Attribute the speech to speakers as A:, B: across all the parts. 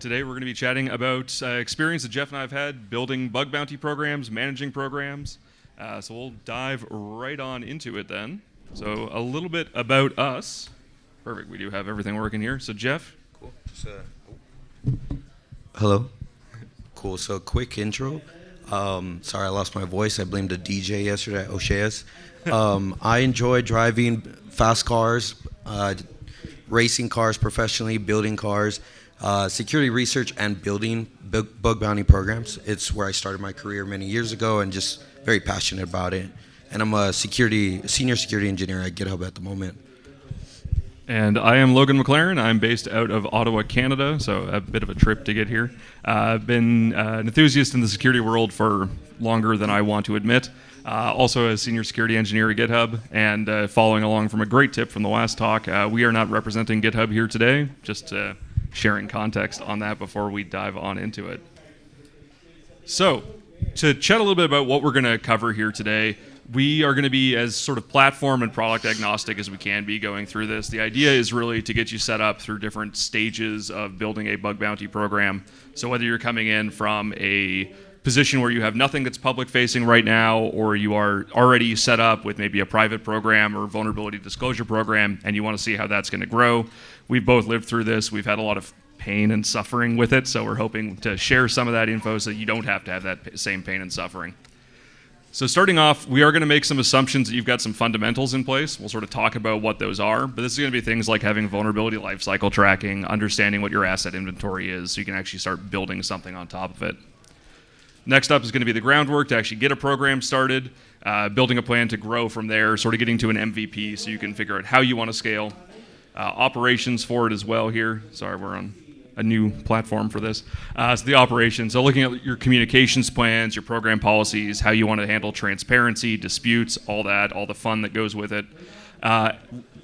A: Today we're going to be chatting about experience that Jeff and I have had building bug bounty programs, managing programs. So we'll dive right on into it then. So a little bit about us. Perfect, we do have everything working here. So Jeff.
B: Cool. Hello. Cool, so quick intro. Sorry I lost my voice. I blamed a DJ yesterday at O'Shea's. I enjoy driving fast cars, racing cars professionally, building cars, security research and building bug bounty programs. It's where I started my career many years ago and just very passionate about it. And I'm a senior security engineer at GitHub at the moment.
A: And I am Logan MacLaren. I'm based out of Ottawa, Canada, so a bit of a trip to get here. I've been an enthusiast in the security world for longer than I want to admit. Also a senior security engineer at GitHub, and following along from a great tip from the last talk, we are not representing GitHub here today, just sharing context on that before we dive on into it. So, to chat a little bit about what we're going to cover here today, we are going to be as sort of platform and product agnostic as we can be going through this. The idea is really to get you set up through different stages of building a bug bounty program. So whether you're coming in from a position where you have nothing that's public facing right now, or you are already set up with maybe a private program or vulnerability disclosure program and you want to see how that's going to grow. We've both lived through this. We've had a lot of pain and suffering with it, so we're hoping to share some of that info so that you don't have to have that same pain and suffering. So starting off, we are going to make some assumptions that you've got some fundamentals in place. We'll sort of talk about what those are, but this is going to be things like having vulnerability lifecycle tracking, understanding what your asset inventory is so you can actually start building something on top of it. Next up is going to be the groundwork to actually get a program started, building a plan to grow from there, sort of getting to an MVP so you can figure out how you want to scale. Operations for it as well here. Sorry, we're on a new platform for this. So the operations, so looking at your communications plans, your program policies, how you want to handle transparency, disputes, all that, all the fun that goes with it.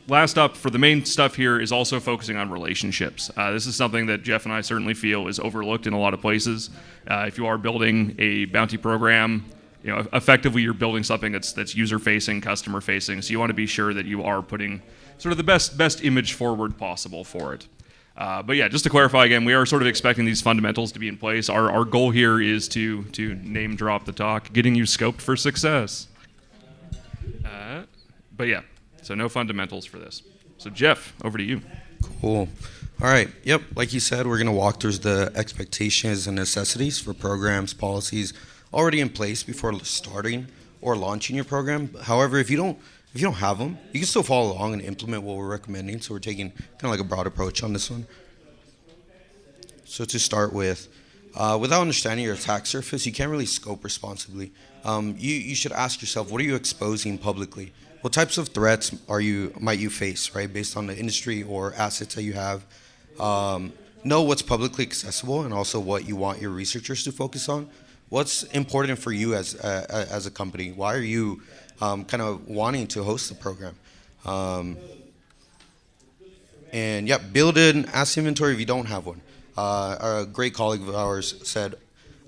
A: Last up, for the main stuff here, is also focusing on relationships. This is something that Jeff and I certainly feel is overlooked in a lot of places. If you are building a bounty program, you know, effectively you're building something that's user-facing, customer-facing, so you want to be sure that you are putting sort of the best image forward possible for it. But yeah, just to clarify again, we are sort of expecting these fundamentals to be in place. Our goal here is to name drop the talk, getting you scoped for success. But yeah, so no fundamentals for this. So Jeff, over to you.
B: Cool. All right. Yep. Like you said, we're going to walk through the expectations and necessities for programs, policies already in place before starting or launching your program. However, if you don't have them, you can still follow along and implement what we're recommending. So we're taking kind of like a broad approach on this one. So to start with, without understanding your attack surface, you can't really scope responsibly. You should ask yourself, what are you exposing publicly? What types of threats might you face, right, based on the industry or assets that you have? Know what's publicly accessible and also what you want your researchers to focus on. What's important for you as a company? Why are you kind of wanting to host the program? And yeah, build an asset inventory if you don't have one. A great colleague of ours said,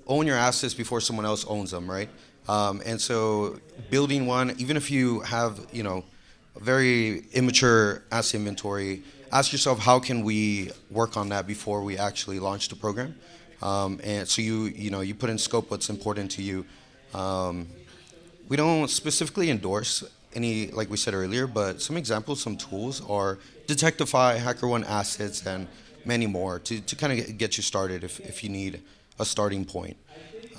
B: own your assets before someone else owns them, right? And so building one, even if you have, you know, a very immature asset inventory, ask yourself, how can we work on that before we actually launch the program? And so you put in scope what's important to you. We don't specifically endorse any, like we said earlier, but some examples, some tools are Detectify, HackerOne Assets, and many more to kind of get you started if you need a starting point.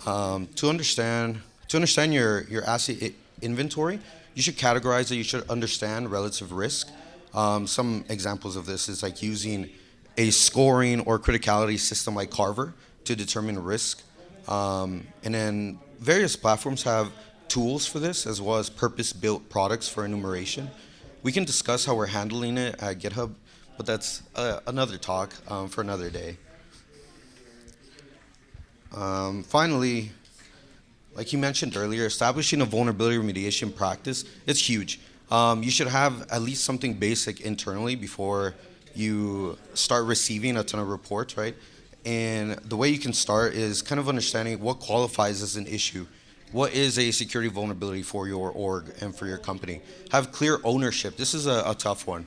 B: To understand your asset inventory, you should categorize it. You should understand relative risk. Some examples of this is like using a scoring or criticality system like Carver to determine risk. And then various platforms have tools for this, as well as purpose-built products for enumeration. We can discuss how we're handling it at GitHub, but that's another talk for another day. Finally, like you mentioned earlier, establishing a vulnerability remediation practice is huge. You should have at least something basic internally before you start receiving a ton of reports, right? And the way you can start is kind of understanding what qualifies as an issue. What is a security vulnerability for your org and for your company? Have clear ownership. This is a tough one.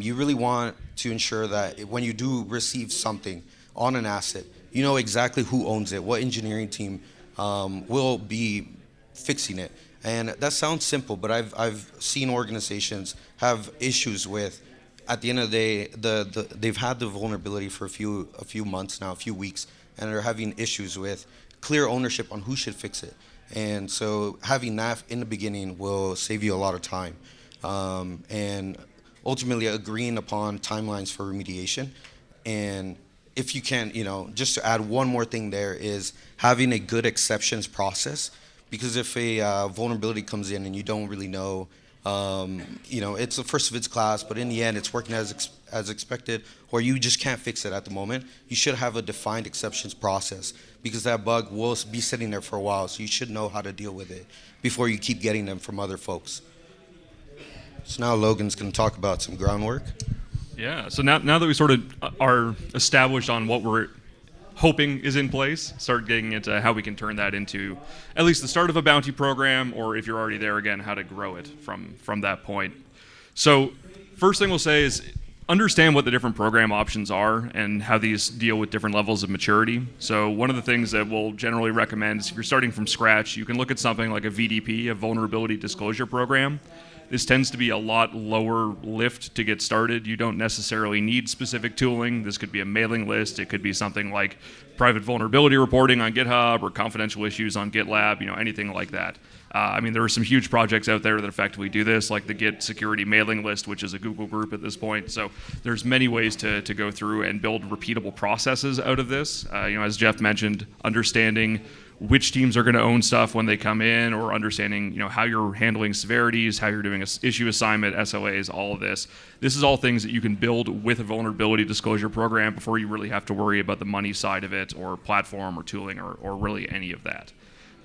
B: You really want to ensure that when you do receive something, on an asset, you know exactly who owns it, what engineering team will be fixing it. And that sounds simple, but I've seen organizations have issues with, at the end of the day, they've had the vulnerability for a few months now, a few weeks, and they're having issues with clear ownership on who should fix it. And so having that in the beginning will save you a lot of time. And ultimately agreeing upon timelines for remediation. And if you can, just to add one more thing there is having a good exceptions process. Because if a vulnerability comes in and you don't really know, it's the first of its class, but in the end it's working as expected, or you just can't fix it at the moment, you should have a defined exceptions process, because that bug will be sitting there for a while, so you should know how to deal with it before you keep getting them from other folks. So now Logan's going to talk about some groundwork.
A: Yeah, so now that we sort of are established on what we're hoping is in place, start getting into how we can turn that into at least the start of a bounty program, or if you're already there, again, how to grow it from that point. So first thing we'll say is understand what the different program options are and how these deal with different levels of maturity. So one of the things that we'll generally recommend is if you're starting from scratch, you can look at something like a VDP, a vulnerability disclosure program. This tends to be a lot lower lift to get started. You don't necessarily need specific tooling. This could be a mailing list. It could be something like private vulnerability reporting on GitHub or confidential issues on GitLab, anything like that. There are some huge projects out there that effectively do this, like the Git security mailing list, which is a Google group at this point. So there's many ways to go through and build repeatable processes out of this. As Jeff mentioned, understanding which teams are going to own stuff when they come in, or understanding how you're handling severities, how you're doing issue assignment, SLAs, all of this. This is all things that you can build with a vulnerability disclosure program before you really have to worry about the money side of it, or platform, or tooling, or really any of that.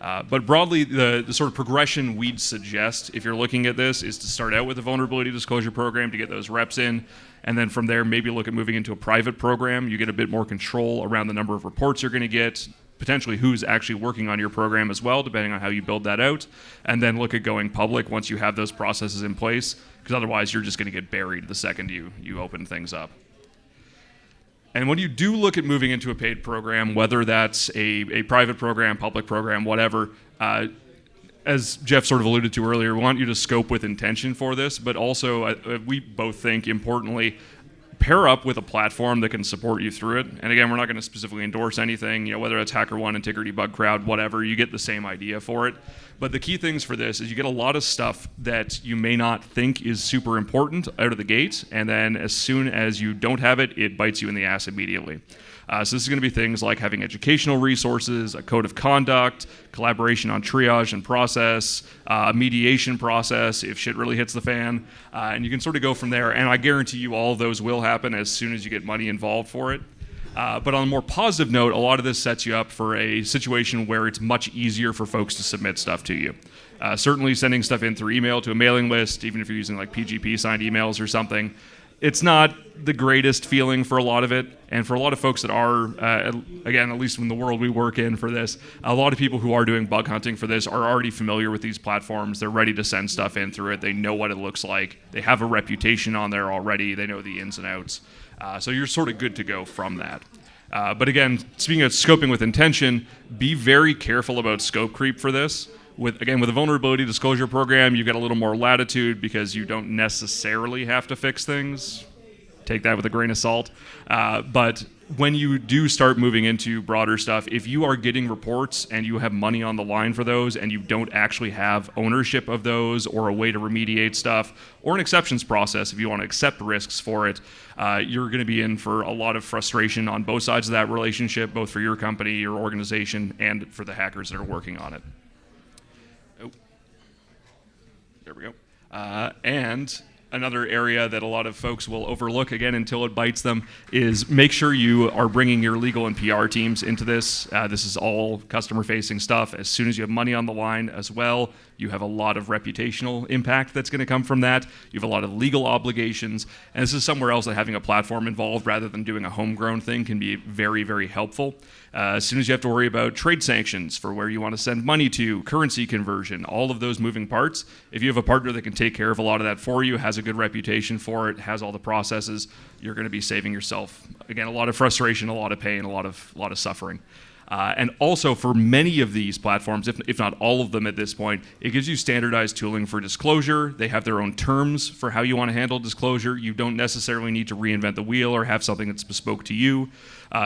A: But broadly, the sort of progression we'd suggest if you're looking at this is to start out with a vulnerability disclosure program to get those reps in, and then from there maybe look at moving into a private program. You get a bit more control around the number of reports you're going to get, potentially who's actually working on your program as well, depending on how you build that out, and then look at going public once you have those processes in place, because otherwise you're just going to get buried the second you open things up. And when you do look at moving into a paid program, whether that's a private program, public program, whatever, as Jeff sort of alluded to earlier, we want you to scope with intention for this, but also we both think, importantly, pair up with a platform that can support you through it. And again, we're not going to specifically endorse anything, whether it's HackerOne, Integrity, BugCrowd, whatever, you get the same idea for it. But the key things for this is you get a lot of stuff that you may not think is super important out of the gate, and then as soon as you don't have it, it bites you in the ass immediately. So this is going to be things like having educational resources, a code of conduct, collaboration on triage and process, a mediation process if shit really hits the fan, and you can sort of go from there. And I guarantee you all of those will happen as soon as you get money involved for it. But on a more positive note, a lot of this sets you up for a situation where it's much easier for folks to submit stuff to you. Certainly sending stuff in through email to a mailing list, even if you're using like PGP signed emails or something, it's not the greatest feeling for a lot of it. And for a lot of folks that are, again, at least in the world we work in for this, a lot of people who are doing bug hunting for this are already familiar with these platforms. They're ready to send stuff in through it. They know what it looks like. They have a reputation on there already. They know the ins and outs. So you're sort of good to go from that. But again, speaking of scoping with intention, be very careful about scope creep for this. With a vulnerability disclosure program, you get a little more latitude because you don't necessarily have to fix things. Take that with a grain of salt. But when you do start moving into broader stuff, if you are getting reports and you have money on the line for those and you don't actually have ownership of those or a way to remediate stuff or an exceptions process if you want to accept risks for it, you're going to be in for a lot of frustration on both sides of that relationship, both for your company, your organization, and for the hackers that are working on it. There we go. And another area that a lot of folks will overlook, again, until it bites them, is make sure you are bringing your legal and PR teams into this. This is all customer-facing stuff. As soon as you have money on the line as well, You have a lot of reputational impact that's going to come from that. You have a lot of legal obligations. And this is somewhere else that having a platform involved rather than doing a homegrown thing can be very, very helpful. As soon as you have to worry about trade sanctions for where you want to send money to, currency conversion, all of those moving parts, if you have a partner that can take care of a lot of that for you, has a good reputation for it, has all the processes, you're going to be saving yourself, again, a lot of frustration, a lot of pain, a lot of suffering. And also for many of these platforms, if not all of them at this point, it gives you standardized tooling for disclosure. They have their own terms for how you want to handle disclosure. You don't necessarily need to reinvent the wheel or have something that's bespoke to you.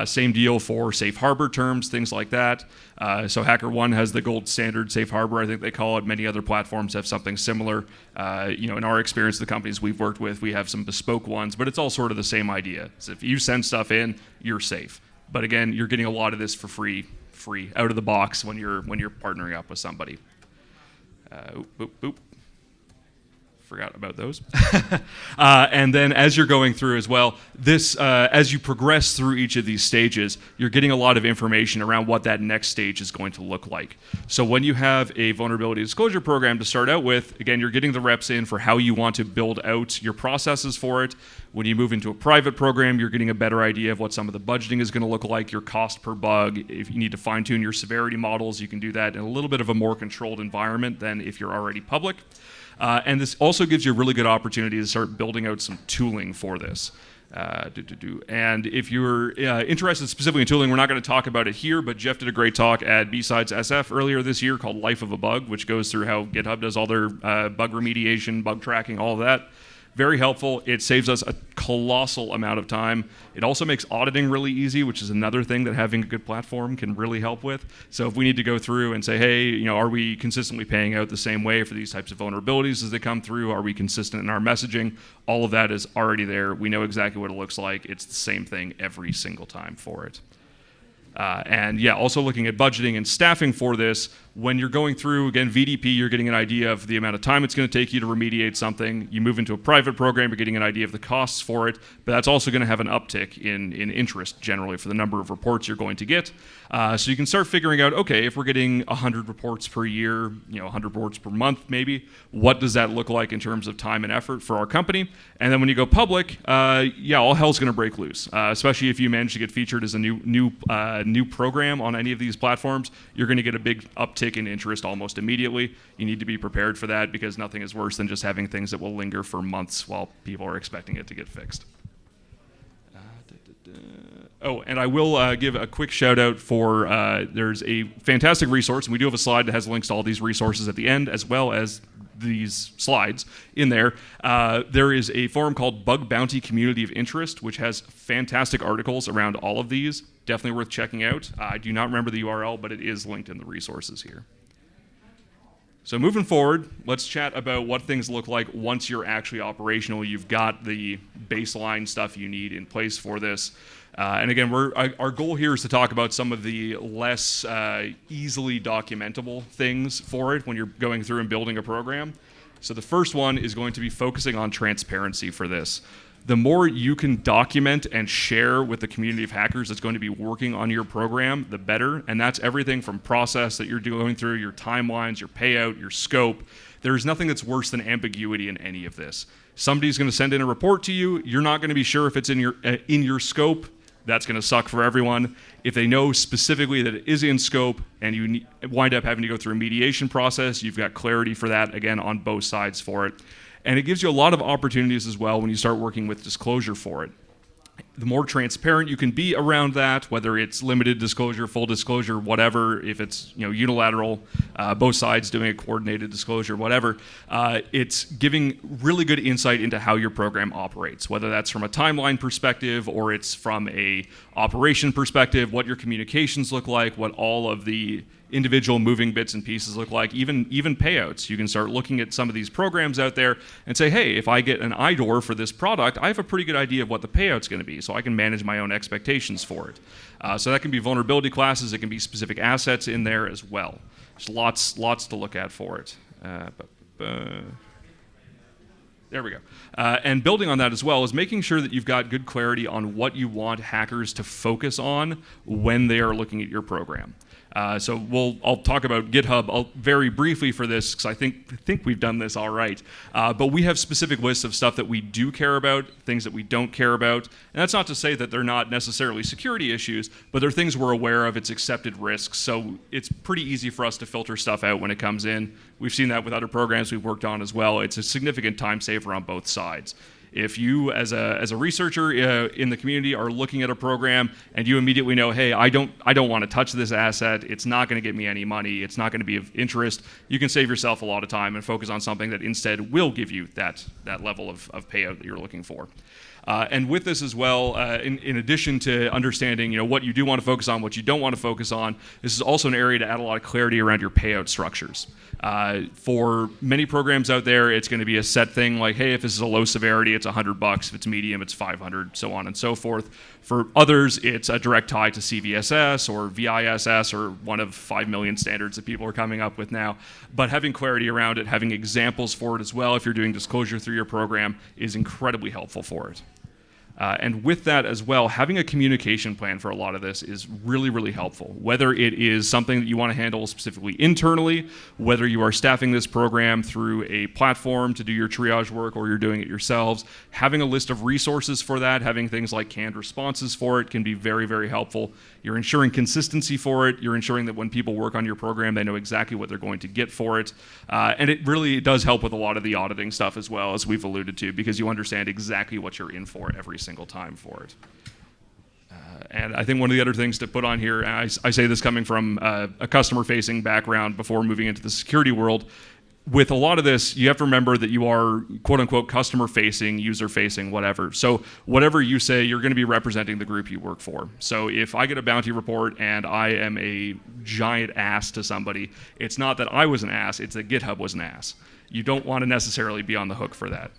A: Same deal for safe harbor terms, things like that. So HackerOne has the gold standard safe harbor, I think they call it. Many other platforms have something similar. In our experience, the companies we've worked with, we have some bespoke ones, but it's all sort of the same idea. So if you send stuff in, you're safe. But again, you're getting a lot of this for free out of the box when you're partnering up with somebody. Forgot about those. And then as you're going through as well, this as you progress through each of these stages, you're getting a lot of information around what that next stage is going to look like. So when you have a vulnerability disclosure program to start out with, again, you're getting the reps in for how you want to build out your processes for it. When you move into a private program, you're getting a better idea of what some of the budgeting is going to look like, your cost per bug. If you need to fine-tune your severity models, you can do that in a little bit of a more controlled environment than if you're already public. And this also gives you a really good opportunity to start building out some tooling for this. And if you're interested specifically in tooling, we're not going to talk about it here, but Jeff did a great talk at B-Sides SF earlier this year called Life of a Bug, which goes through how GitHub does all their bug remediation, bug tracking, all of that. Very helpful. It saves us a colossal amount of time. It also makes auditing really easy, which is another thing that having a good platform can really help with. So if we need to go through and say, hey, are we consistently paying out the same way for these types of vulnerabilities as they come through? Are we consistent in our messaging? All of that is already there. We know exactly what it looks like. It's the same thing every single time for it. Also looking at budgeting and staffing for this, when you're going through, again, VDP, you're getting an idea of the amount of time it's going to take you to remediate something. You move into a private program, you're getting an idea of the costs for it, but that's also going to have an uptick in interest generally for the number of reports you're going to get. So you can start figuring out, okay, if we're getting 100 reports per year, 100 reports per month maybe, what does that look like in terms of time and effort for our company? And then when you go public, all hell's going to break loose, especially if you manage to get featured as a new program on any of these platforms. You're going to get a big uptick in interest almost immediately. You need to be prepared for that because nothing is worse than just having things that will linger for months while people are expecting it to get fixed. Oh, and I will give a quick shout out for there's a fantastic resource, and we do have a slide that has links to all these resources at the end, as well as these slides in there. There is a forum called Bug Bounty Community of Interest, which has fantastic articles around all of these. Definitely worth checking out. I do not remember the URL, but it is linked in the resources here. So moving forward, let's chat about what things look like once you're actually operational. You've got the baseline stuff you need in place for this. And again, our goal here is to talk about some of the less easily documentable things for it when you're going through and building a program. So the first one is going to be focusing on transparency for this. The more you can document and share with the community of hackers that's going to be working on your program, the better. And that's everything from process that you're going through, your timelines, your payout, your scope. There's nothing that's worse than ambiguity in any of this. Somebody's going to send in a report to you. You're not going to be sure if it's in your scope. That's going to suck for everyone. If they know specifically that it is in scope and you wind up having to go through a mediation process, you've got clarity for that, again, on both sides for it. And it gives you a lot of opportunities as well when you start working with disclosure for it. The more transparent you can be around that, whether it's limited disclosure, full disclosure, whatever, if it's unilateral, both sides doing a coordinated disclosure, whatever, it's giving really good insight into how your program operates, whether that's from a timeline perspective or it's from a operation perspective, what your communications look like, what all of the individual moving bits and pieces look like, even payouts. You can start looking at some of these programs out there and say, hey, if I get an IDOR for this product, I have a pretty good idea of what the payout's going to be, so I can manage my own expectations for it. So that can be vulnerability classes, it can be specific assets in there as well. There's lots to look at for it. There we go. And building on that as well is making sure that you've got good clarity on what you want hackers to focus on when they are looking at your program. So I'll talk about GitHub very briefly for this because I think we've done this all right. But we have specific lists of stuff that we do care about, things that we don't care about. And that's not to say that they're not necessarily security issues, but they're things we're aware of, it's accepted risks. So it's pretty easy for us to filter stuff out when it comes in. We've seen that with other programs we've worked on as well. It's a significant time saver on both sides. If you, as a researcher in the community, are looking at a program and you immediately know, hey, I don't want to touch this asset, it's not going to get me any money, it's not going to be of interest, you can save yourself a lot of time and focus on something that instead will give you that level of payout that you're looking for. And with this as well, in addition to understanding what you do want to focus on, what you don't want to focus on, this is also an area to add a lot of clarity around your payout structures. For many programs out there, it's going to be a set thing like, hey, if this is a low severity, it's $100. If it's medium, it's $500, so on and so forth. For others, it's a direct tie to CVSS or VISS or one of 5 million standards that people are coming up with now. But having clarity around it, having examples for it as well, if you're doing disclosure through your program, is incredibly helpful for it. And with that as well, having a communication plan for a lot of this is really, really helpful. Whether it is something that you want to handle specifically internally, whether you are staffing this program through a platform to do your triage work or you're doing it yourselves, having a list of resources for that, having things like canned responses for it can be very, very helpful. You're ensuring consistency for it. You're ensuring that when people work on your program, they know exactly what they're going to get for it. And it really does help with a lot of the auditing stuff as well, as we've alluded to, because you understand exactly what you're in for every single time for it. And I think one of the other things to put on here, and I say this coming from a customer-facing background before moving into the security world, with a lot of this, you have to remember that you are quote-unquote customer-facing, user-facing, whatever. So whatever you say, you're going to be representing the group you work for. So if I get a bounty report and I am a giant ass to somebody, it's not that I was an ass, it's that GitHub was an ass. You don't want to necessarily be on the hook for that.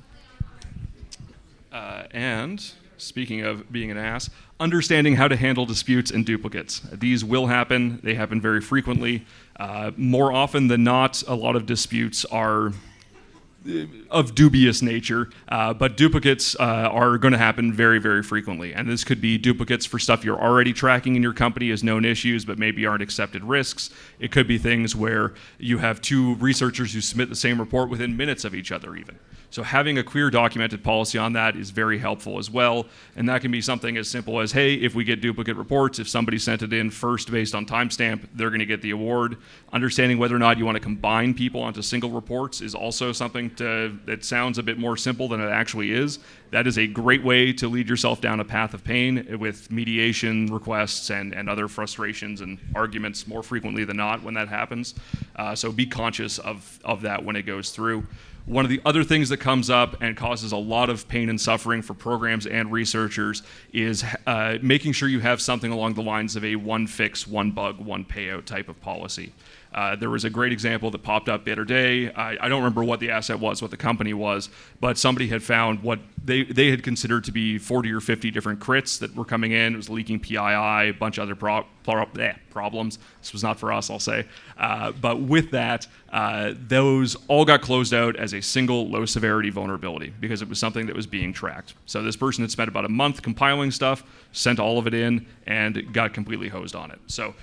A: And speaking of being an ass, understanding how to handle disputes and duplicates. These will happen. They happen very frequently. More often than not, a lot of disputes are of dubious nature, but duplicates are going to happen very, very frequently. And this could be duplicates for stuff you're already tracking in your company as known issues, but maybe aren't accepted risks. It could be things where you have two researchers who submit the same report within minutes of each other even. So having a clear documented policy on that is very helpful as well. And that can be something as simple as, hey, if we get duplicate reports, if somebody sent it in first based on timestamp, they're going to get the award. Understanding whether or not you want to combine people onto single reports is also something that sounds a bit more simple than it actually is. That is a great way to lead yourself down a path of pain with mediation requests and other frustrations and arguments more frequently than not when that happens. So be conscious of that when it goes through. One of the other things that comes up and causes a lot of pain and suffering for programs and researchers is making sure you have something along the lines of a one fix, one bug, one payout type of policy. There was a great example that popped up the other day. I don't remember what the asset was, what the company was, but somebody had found what they had considered to be 40 or 50 different crits that were coming in. It was leaking PII, a bunch of other problems. This was not for us, I'll say. But with that, those all got closed out as a single low severity vulnerability because it was something that was being tracked. So this person had spent about a month compiling stuff, sent all of it in, and got completely hosed on it. So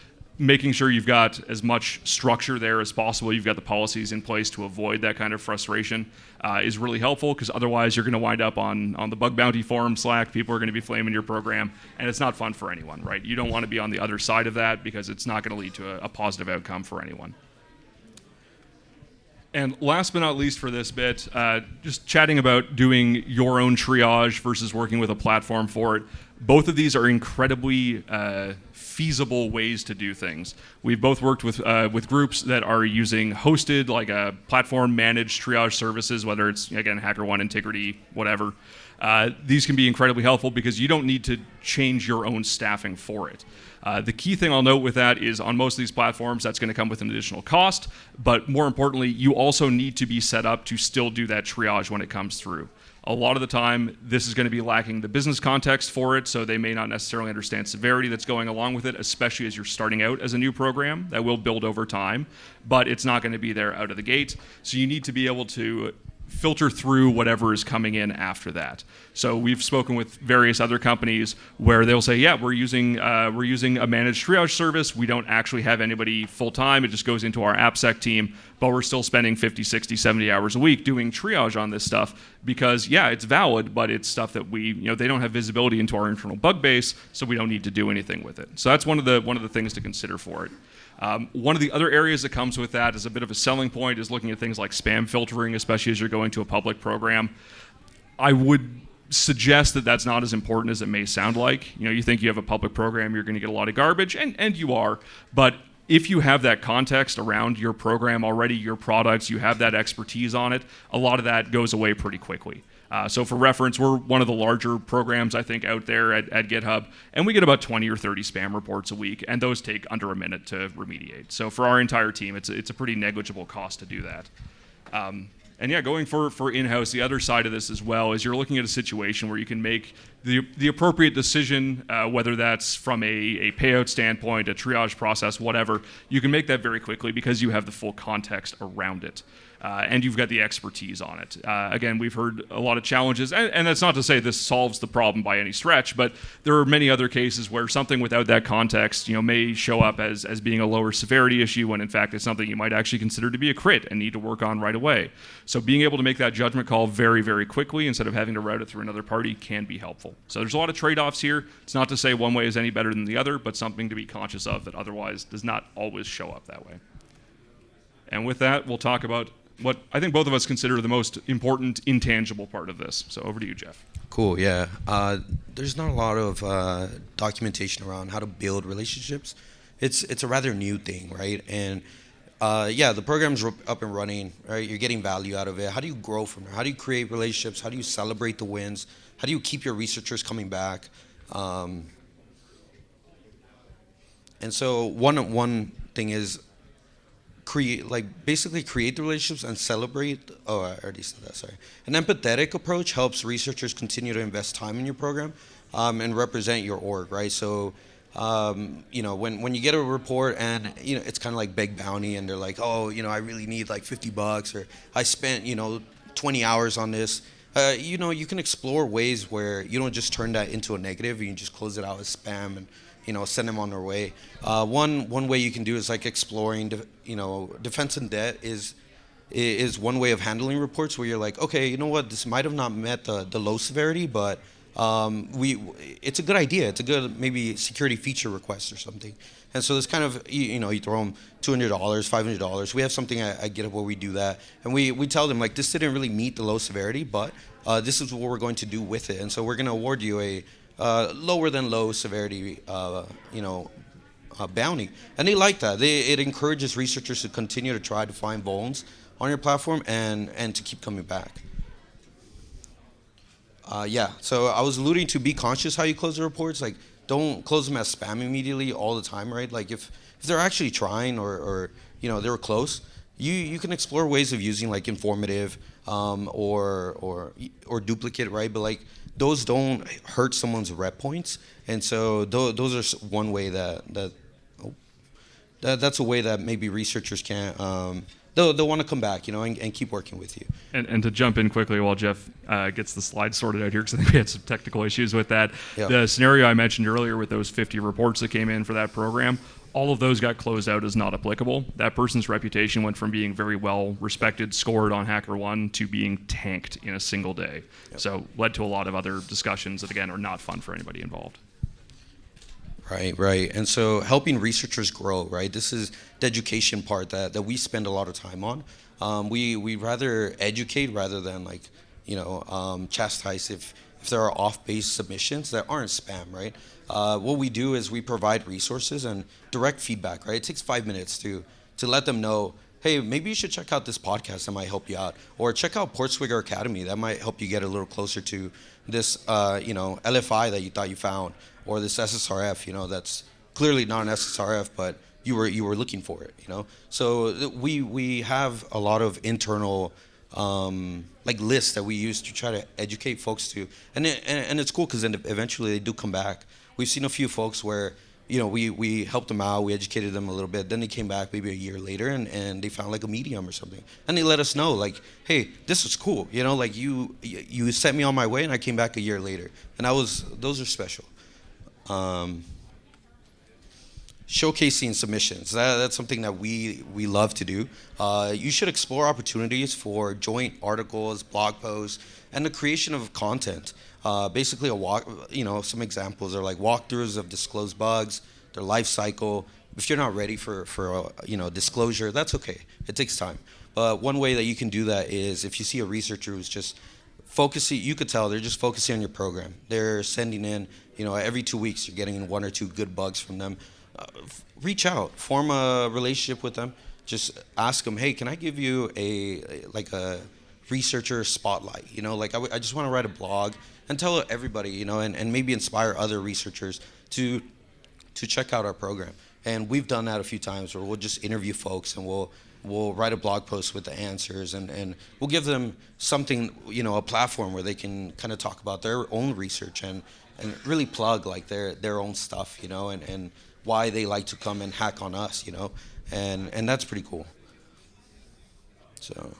A: making sure you've got as much structure there as possible, you've got the policies in place to avoid that kind of frustration is really helpful, because otherwise you're going to wind up on the bug bounty forum Slack. People are going to be flaming your program, and it's not fun for anyone, right? You don't want to be on the other side of that because it's not going to lead to a positive outcome for anyone. And last but not least for this bit, just chatting about doing your own triage versus working with a platform for it. Both of these are incredibly feasible ways to do things. We've both worked with groups that are using hosted, like a platform managed triage services, whether it's, again, HackerOne, Integrity, whatever. These can be incredibly helpful because you don't need to change your own staffing for it. The key thing I'll note with that is on most of these platforms, that's going to come with an additional cost, but more importantly, you also need to be set up to still do that triage when it comes through. A lot of the time, this is going to be lacking the business context for it, so they may not necessarily understand severity that's going along with it, especially as you're starting out as a new program. That will build over time, but it's not going to be there out of the gate. So you need to be able to filter through whatever is coming in after that. So we've spoken with various other companies where they'll say, yeah, we're using a managed triage service. We don't actually have anybody full time. It just goes into our AppSec team, but we're still spending 50, 60, 70 hours a week doing triage on this stuff because, yeah, it's valid, but it's stuff that they don't have visibility into our internal bug base, so we don't need to do anything with it. So that's one of the things to consider for it. One of the other areas that comes with that is a bit of a selling point is looking at things like spam filtering, especially as you're going to a public program. I would suggest that that's not as important as it may sound like. You think you have a public program, you're going to get a lot of garbage, and you are, but if you have that context around your program already, your products, you have that expertise on it, a lot of that goes away pretty quickly. So for reference, we're one of the larger programs, I think, out there at GitHub, and we get about 20 or 30 spam reports a week, and those take under a minute to remediate. So for our entire team, it's a pretty negligible cost to do that. And yeah, going for in-house, the other side of this as well is you're looking at a situation where you can make the appropriate decision, whether that's from a payout standpoint, a triage process, whatever. You can make that very quickly because you have the full context around it. And you've got the expertise on it. Again, we've heard a lot of challenges, and that's not to say this solves the problem by any stretch, but there are many other cases where something without that context, may show up as being a lower severity issue when in fact it's something you might actually consider to be a crit and need to work on right away. So being able to make that judgment call very, very quickly instead of having to route it through another party can be helpful. So there's a lot of trade-offs here. It's not to say one way is any better than the other, but something to be conscious of that otherwise does not always show up that way. And with that, we'll talk about what I think both of us consider the most important intangible part of this. So over to you, Jeff.
B: Cool, yeah. There's not a lot of documentation around how to build relationships. It's a rather new thing, right? And yeah, the program's up and running, right? You're getting value out of it. How do you grow from there? How do you create relationships? How do you celebrate the wins? How do you keep your researchers coming back? And so one thing is basically create the relationships and celebrate. Oh, I already said that, sorry. An empathetic approach helps researchers continue to invest time in your program and represent your org, right? So, when you get a report and, it's kind of like Beg Bounty and they're like, oh, I really need like $50 or I spent, 20 hours on this. You can explore ways where you don't just turn that into a negative, you can just close it out as spam and, send them on their way. One way you can do is like exploring, defense and debt is one way of handling reports where you're like, okay, you know what, this might have not met the low severity, but it's a good idea. It's a good maybe security feature request or something. And so this kind of, you throw them $200, $500. We have something at GitHub where we do that. And we tell them, like, this didn't really meet the low severity, but this is what we're going to do with it. And so we're going to award you a lower than low severity, bounty. And they like that. It encourages researchers to continue to try to find vulns on your platform and to keep coming back. Yeah, so I was alluding to be conscious how you close the reports. Like, don't close them as spam immediately all the time, right? Like, if they're actually trying or they were close, you can explore ways of using like informative or duplicate, right? But like those don't hurt someone's rep points, and so those are one way that's a way that maybe researchers can't. They'll want to come back, and keep working with you.
A: And to jump in quickly while Jeff gets the slides sorted out here, because I think we had some technical issues with that. Yep. The scenario I mentioned earlier with those 50 reports that came in for that program, all of those got closed out as not applicable. That person's reputation went from being very well respected, scored on HackerOne, to being tanked in a single day. Yep. So led to a lot of other discussions that, again, are not fun for anybody involved.
B: Right. And so helping researchers grow, right? This is the education part that we spend a lot of time on. We rather educate rather than chastise if there are off-base submissions that aren't spam, right? What we do is we provide resources and direct feedback, right? It takes 5 minutes to let them know, hey, maybe you should check out this podcast that might help you out, or check out Portswigger Academy that might help you get a little closer to this, LFI that you thought you found, or this SSRF, that's clearly not an SSRF, but you were looking for it, So we have a lot of internal lists that we use to try to educate folks to, and it's cool because then eventually they do come back. We've seen a few folks where we helped them out, we educated them a little bit. Then they came back maybe a year later, and they found like a medium or something, and they let us know like, hey, this is cool, like you sent me on my way, and I came back a year later, and those are special. Showcasing submissions, that's something that we love to do. You should explore opportunities for joint articles, blog posts, and the creation of content. Basically, some examples are like walkthroughs of disclosed bugs, their life cycle. If you're not ready for disclosure, that's okay. It takes time. But one way that you can do that is if you see a researcher who's just focusing, you could tell they're just focusing on your program. They're sending in, every 2 weeks you're getting 1 or 2 good bugs from them. Reach out, form a relationship with them. Just ask them, hey, can I give you a researcher spotlight? I just want to write a blog and tell everybody, and maybe inspire other researchers to check out our program. And we've done that a few times where we'll just interview folks and we'll write a blog post with the answers, and we'll give them something, a platform where they can kind of talk about their own research and really plug like their own stuff, and why they like to come and hack on us, and that's pretty cool. So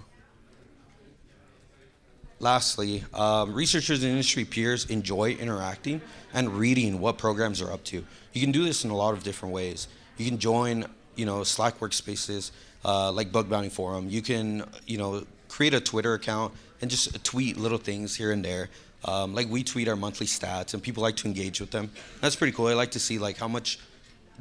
B: lastly, researchers and industry peers enjoy interacting and reading what programs are up to. You can do this in a lot of different ways. You can join, Slack workspaces like Bug Bounty Forum. You can, create a Twitter account and just tweet little things here and there. Like we tweet our monthly stats, and people like to engage with them. That's pretty cool. I like to see like how much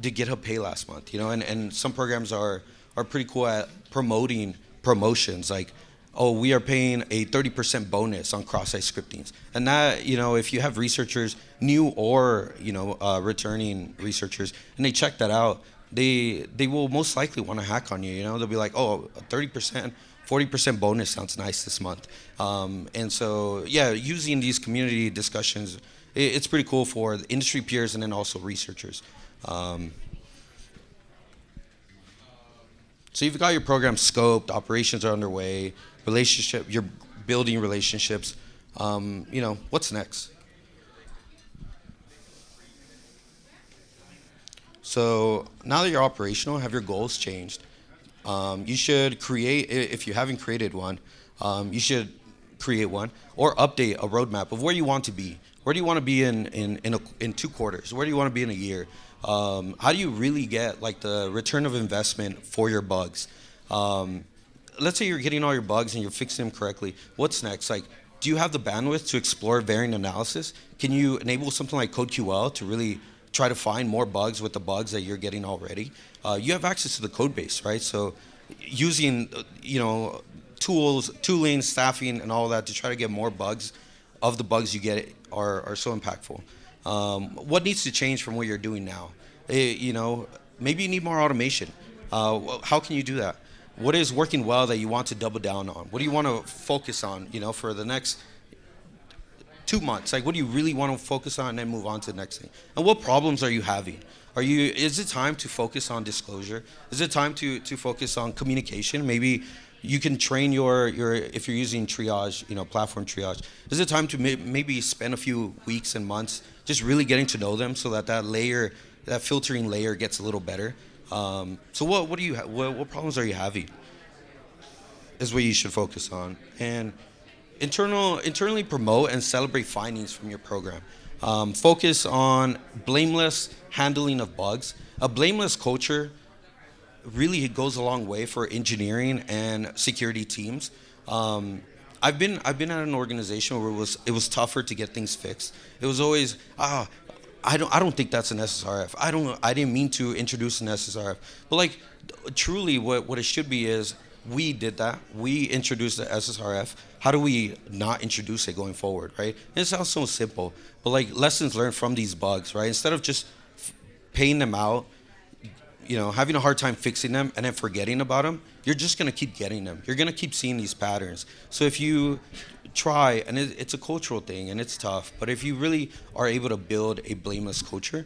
B: did GitHub pay last month, and some programs are pretty cool at promoting promotions, like, oh, we are paying a 30% bonus on cross-site scriptings. And that, if you have researchers, new or, returning researchers, and they check that out, they will most likely want to hack on you, They'll be like, oh, a 30%, 40% bonus sounds nice this month. And so, yeah, using these community discussions, it's pretty cool for the industry peers and then also researchers. So you've got your program scoped, operations are underway, you're building relationships. What's next? So now that you're operational, have your goals changed? You should create, if you haven't created one, you should create one or update a roadmap of where you want to be. Where do you want to be in 2 quarters? Where do you want to be in a year? How do you really get like the return of investment for your bugs? Let's say you're getting all your bugs and you're fixing them correctly. What's next? Like, do you have the bandwidth to explore variant analysis? Can you enable something like CodeQL to really try to find more bugs with the bugs that you're getting already? You have access to the code base, right? So using, tooling, staffing, and all that to try to get more bugs of the bugs you get are so impactful. What needs to change from what you're doing now? Maybe you need more automation. How can you do that? What is working well that you want to double down on? What do you want to focus on, for the next 2 months? Like, what do you really want to focus on and then move on to the next thing? And what problems are you having? Is it time to focus on disclosure? Is it time to focus on communication? Maybe you can train your if you're using triage, platform triage. Is it time to maybe spend a few weeks and months just really getting to know them so that filtering layer gets a little better? So what problems are you having? Is what you should focus on. And internally promote and celebrate findings from your program. Focus on blameless handling of bugs. A blameless culture really goes a long way for engineering and security teams. I've been at an organization where it was tougher to get things fixed. It was always I don't think that's an SSRF. I didn't mean to introduce an SSRF. But like truly what it should be is we did that. We introduced the SSRF. How do we not introduce it going forward, right? And it sounds so simple, but like lessons learned from these bugs, right? Instead of just paying them out, having a hard time fixing them and then forgetting about them, you're just going to keep getting them. You're going to keep seeing these patterns. So if you try, and it's a cultural thing and it's tough, but if you really are able to build a blameless culture,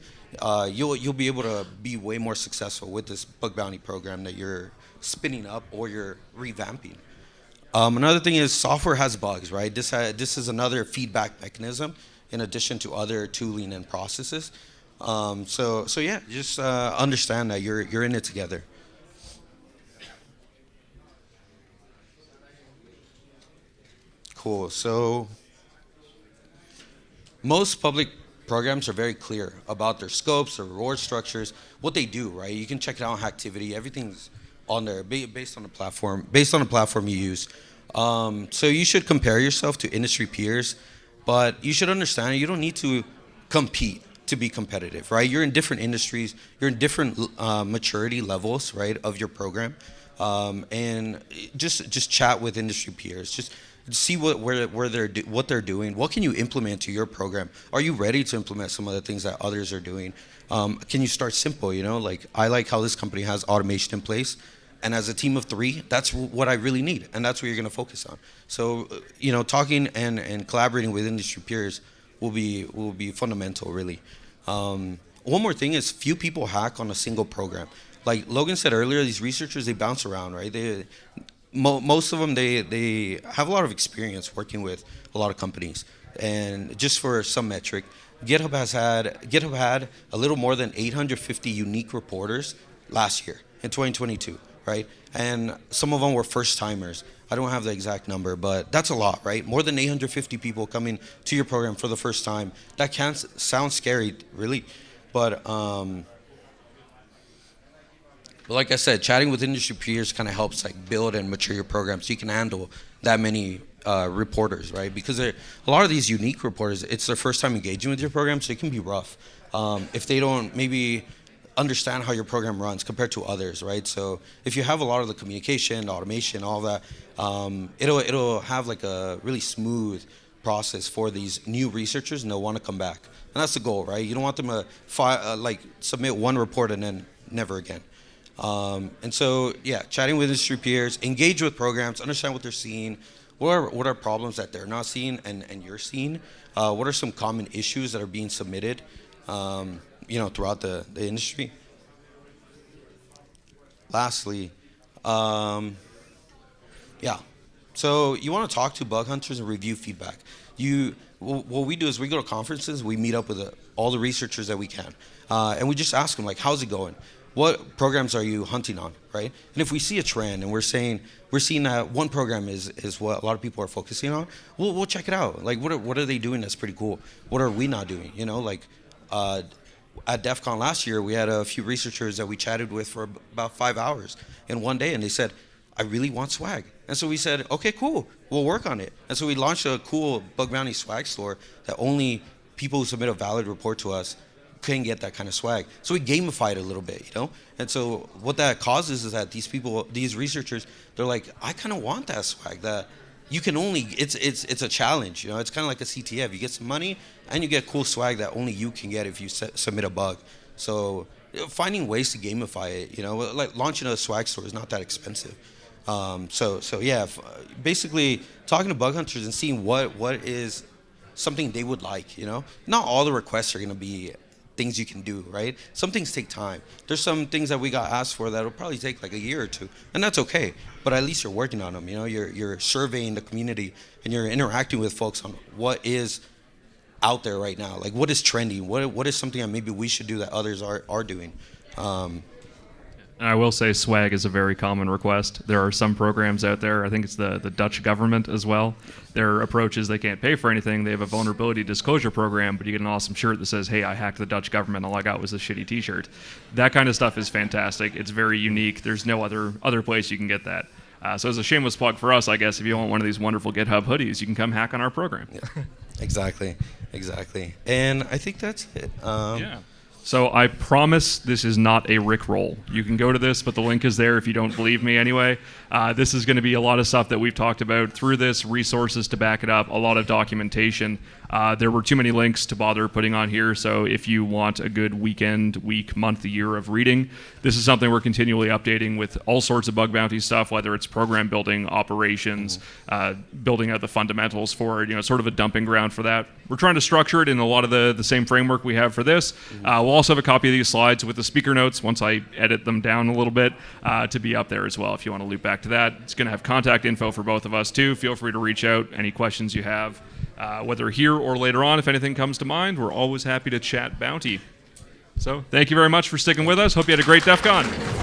B: you'll be able to be way more successful with this bug bounty program that you're spinning up or you're revamping. Another thing is software has bugs, right? This is another feedback mechanism in addition to other tooling and processes. So yeah, just understand that you're in it together. Cool. So most public programs are very clear about their scopes, their reward structures, what they do, right? You can check it out on Hacktivity. Everything's on there based on the platform you use. So you should compare yourself to industry peers, but you should understand you don't need to compete to be competitive, right? You're in different industries, you're in different maturity levels, right, of your program, and just chat with industry peers. Just see what they're doing. What can you implement to your program? Are you ready to implement some of the things that others are doing? Can you start simple? Like I like how this company has automation in place, and as a team of 3, that's what I really need, and that's what you're going to focus on. So talking and collaborating with industry peers will be fundamental, really. One more thing is few people hack on a single program. Like Logan said earlier, these researchers, they bounce around, right? Most of them, they have a lot of experience working with a lot of companies. And just for some metric, GitHub had a little more than 850 unique reporters last year in 2022, right? And some of them were first timers. I don't have the exact number, but that's a lot, right? More than 850 people coming to your program for the first time. That can sound scary, really, but like I said, chatting with industry peers kind of helps like build and mature your program so you can handle that many reporters, right? Because a lot of these unique reporters, it's their first time engaging with your program, so it can be rough if they don't maybe understand how your program runs compared to others, right? So if you have a lot of the communication, automation, all that, it'll have like a really smooth process for these new researchers, and they'll want to come back. And that's the goal, right? You don't want them to submit one report and then never again. And so, yeah, chatting with industry peers, engage with programs, understand what they're seeing, what are problems that they're not seeing and you're seeing, what are some common issues that are being submitted, throughout the industry. Lastly, so you want to talk to bug hunters and review feedback. What we do is we go to conferences, we meet up with all the researchers that we can, and we just ask them, like, how's it going? What programs are you hunting on, right? And if we see a trend and we're seeing that one program is what a lot of people are focusing on, we'll check it out. Like, what are they doing that's pretty cool? What are we not doing? At DEF CON last year, we had a few researchers that we chatted with for about 5 hours in one day, and they said, I really want swag. And so we said, okay, cool, we'll work on it. And so we launched a cool bug bounty swag store that only people who submit a valid report to us can get that kind of swag. So we gamified it a little bit, And so what that causes is that these researchers, they're like, I kind of want that swag. That you can only, it's a challenge, It's kind of like a CTF. You get some money and you get cool swag that only you can get if you submit a bug. So finding ways to gamify it, like launching a swag store is not that expensive. Basically talking to bug hunters and seeing what is something they would like, Not all the requests are going to be things you can do, right? Some things take time. There's some things that we got asked for that'll probably take like a year or two, and that's okay. But at least you're working on them. You're surveying the community and you're interacting with folks on what is out there right now. Like what is trending? What is something that maybe we should do that others are doing?
A: And I will say swag is a very common request. There are some programs out there, I think it's the Dutch government as well. Their approach is they can't pay for anything. They have a vulnerability disclosure program, but you get an awesome shirt that says, hey, I hacked the Dutch government. All I got was a shitty t-shirt. That kind of stuff is fantastic. It's very unique. There's no other place you can get that. So as a shameless plug for us, I guess, if you want one of these wonderful GitHub hoodies, you can come hack on our program.
B: Yeah, exactly. And I think that's it.
A: Yeah. So I promise this is not a Rickroll. You can go to this, but the link is there if you don't believe me anyway. This is going to be a lot of stuff that we've talked about through this, resources to back it up, a lot of documentation. There were too many links to bother putting on here, so if you want a good week, month, year of reading, this is something we're continually updating with all sorts of bug bounty stuff, whether it's program building, operations, building out the fundamentals for it, sort of a dumping ground for that. We're trying to structure it in a lot of the same framework we have for this. We'll also have a copy of these slides with the speaker notes once I edit them down a little bit to be up there as well if you want to loop back to that. It's going to have contact info for both of us too. Feel free to reach out, any questions you have. Whether here or later on, if anything comes to mind, we're always happy to chat bounty. So thank you very much for sticking with us. Hope you had a great DEF CON.